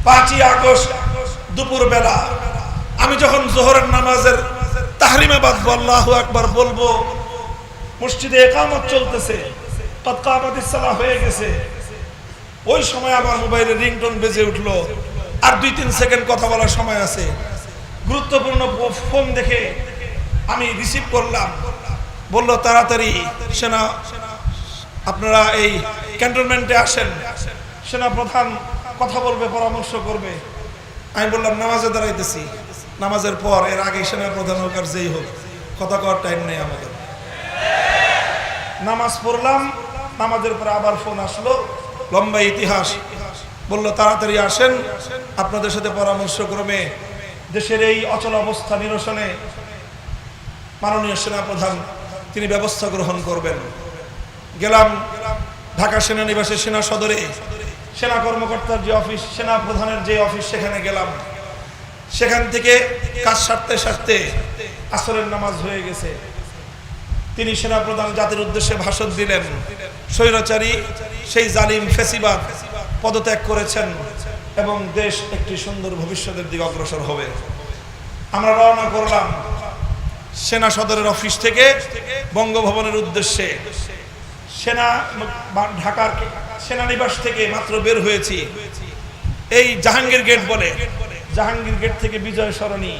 5ই August দুপুর বেলা আমি যখন জোহরের নামাজের তাহরিমে বাঁধবো, আল্লাহু আকবার বলবো, মসজিদে ইকামত চলতেছে, কদ কামাতিস সালাহ হয়ে গেছে, ওই সময় আমার মোবাইলে রিংটোন বেজে উঠলো। আর 2-3 সেকেন্ড কথা বলার সময় আছে, গুরুত্বপূর্ণ ফোন দেখে আমি রিসিভ করলাম। বললো তাড়াতাড়ি সেনা, আপনারা এই ক্যান্টনমেন্টে আসেন, সেনা প্রধান কথা বলবে, পরামর্শ করবে। আমি বললাম নামাজে দাঁড়াইতেছি, নামাজের পর, এর আগে সেনা প্রধান হোক আর যেই হোক, কথা কওয়ার টাইম নেই আমাদের। নামাজ পড়লাম, নামাজের পরে আবার ফোন আসলো, লম্বা ইতিহাস। বললো তাড়াতাড়ি আসেন, আপনাদের সাথে পরামর্শ ক্রমে দেশের এই অচল অবস্থা নিরসনে মাননীয় সেনা প্রধান তিনি ব্যবস্থা গ্রহণ করবেন। গেলাম ঢাকা সেনানিবাসে, সেনা সদরে সেনা কর্মকর্তার যে অফিস, সেনা প্রধানের যে অফিস, সেখানে গেলাম। সেখান থেকে কাজ সারতে সারতে আসরের নামাজ হয়ে গেছে। তিনি সেনা প্রধান জাতির উদ্দেশ্যে ভাষণ দিলেন। স্বৈরাচারী সেই জালিম ফ্যাসিবাদ পদত্যাগ করেছেন এবং দেশ একটি সুন্দর ভবিষ্যতের দিকে অগ্রসর হবে। আমরা রওনা করলাম সেনা সদরের অফিস থেকে বঙ্গভবনের উদ্দেশ্যে। ঢাকার সেনানিবাস থেকে মাত্র বের হয়েছি, এই জাহাঙ্গীর গেট বলে, জাহাঙ্গীর গেট থেকে বিজয় সরণি,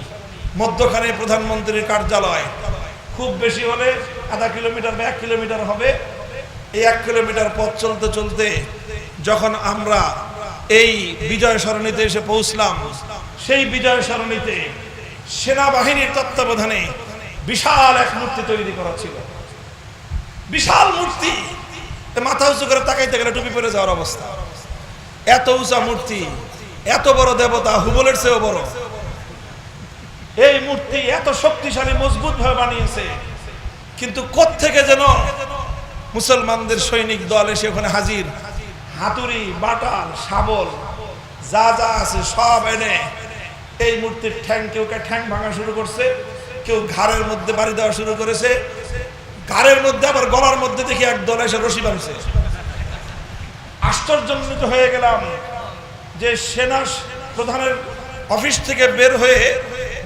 মধ্যখানে প্রধানমন্ত্রীর কার্যালয়। খুব বেশি হলে আধা কিলোমিটার বা 1 কিলোমিটার হবে। এই 1 কিলোমিটার পথ চলতে চলতে যখন আমরা এই বিজয় সরণিতে এসে পৌঁছলাম, সেই বিজয় সরণিতে সেনাবাহিনীর তত্ত্বাবধানে বিশাল এক মূর্তি তৈরি করা ছিল। বিশাল মূর্তি, মাথা উঁচু করে তাকাইতে গেলে টুপি পরে যাওয়ার অবস্থা। এত উঁচা মূর্তি, এত বড় দেবতা, হুবলের চেয়েও বড়। এই মূর্তি এত শক্তিশালী, মজবুত ভাবে বানিয়েছে, কিন্তু কোত্থেকে যেন মুসলমানদের সৈনিক দল এসে ওখানে হাজির। হাতুড়ি, বাটাল, শাবল যা যা আছে সব এনে এই মূর্তির কেউ ঠ্যাং ভাঙা শুরু করছে, কেউ ঘাড়ের মধ্যে বাড়ি দেওয়া শুরু করেছে, ঘাড়ের মধ্যে আবার গলার মধ্যে দেখি এক দল এসে রশি বাঁধছে। আশ্চর্যান্বিত হয়ে গেলাম যে সেনা প্রধানের অফিস থেকে বের হয়ে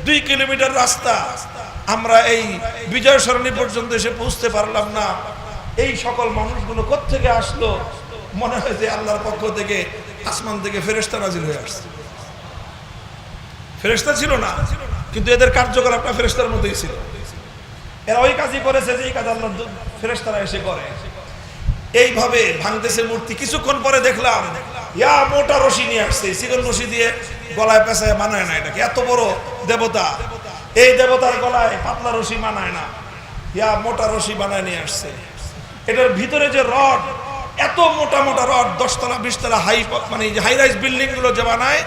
2 কিলোমিটার রাস্তা আমরা এই বিজয় সরণি পর্যন্ত এসে পৌঁছতে পারলাম না। এই সকল মানুষগুলো কোত্থেকে আসলো? মনে হয় যে আল্লাহর পক্ষ থেকে, আসমান থেকে ফেরেশতা নাজিল হয়ে আসছে। ফেরেশতা ছিল না, কিন্তু এদের কার্যকলাপটা ফেরেশতার মতোই ছিল। এরা ওই কাজই করেছে যে এই কাজ আল্লাহর ফেরেশতারা এসে করে। এইভাবে ভাঙতেছে মূর্তি। কিছুক্ষণ পরে দেখলাম ইয়া মোটা রশি নিয়ে আসছে, চিকন রশি দিয়ে গলায় পেঁচায় মানায় না। এটাকে এত বড় দেবতা, এই দেবতার গলায় পাতলা রশি মানায় না, ইয়া মোটা রশি বানায় নিয়ে আসছে। এটার ভিতরে যে রড, এত মোটা মোটা রড, 10 তলা 20 তলা মানে হাই রাইজ বিল্ডিং গুলো যে বানায়,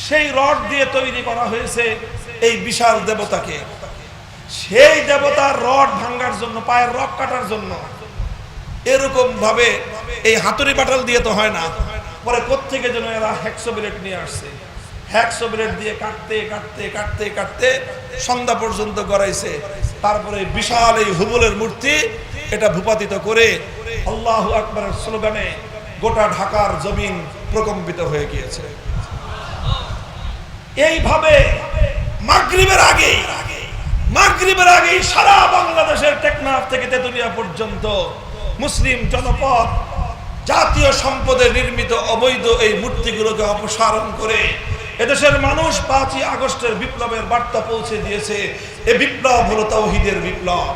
সেই রড দিয়ে তৈরি করা হয়েছে এই বিশাল দেবতাকে। সেই দেবতার রড ভাঙার জন্য, পায়ের রক কাটার জন্য এরকম ভাবে এই হাতুড়ি বাটাল দিয়ে তো হয় না। পরে কোত্থেকে যেন এরা হ্যাকসো ব্লেড নিয়ে আসছে। হ্যাকসো ব্লেড দিয়ে কাটতে কাটতে কাটতে কাটতে সন্ধ্যা পর্যন্ত গড়াইছে। তারপরে বিশাল এই হুবলের মূর্তি এটা ভূপাতিত করে আল্লাহু আকবারের স্লোগানে গোটা ঢাকার জমিন প্রকম্পিত হয়ে গিয়েছে। এইভাবে মাগরিবের আগেই সারা বাংলাদেশের টেকনাফ থেকে তেতুলিয়া পর্যন্ত মুসলিম জনপদ জাতীয় সম্পদে নির্মিত অবৈধ এই মূর্তিগুলোকে অপসারণ করে এদেশের মানুষ 5ই আগস্টের বিপ্লবের বার্তা পৌঁছে দিয়েছে। এই বিপ্লব হলো তাওহীদের বিপ্লব।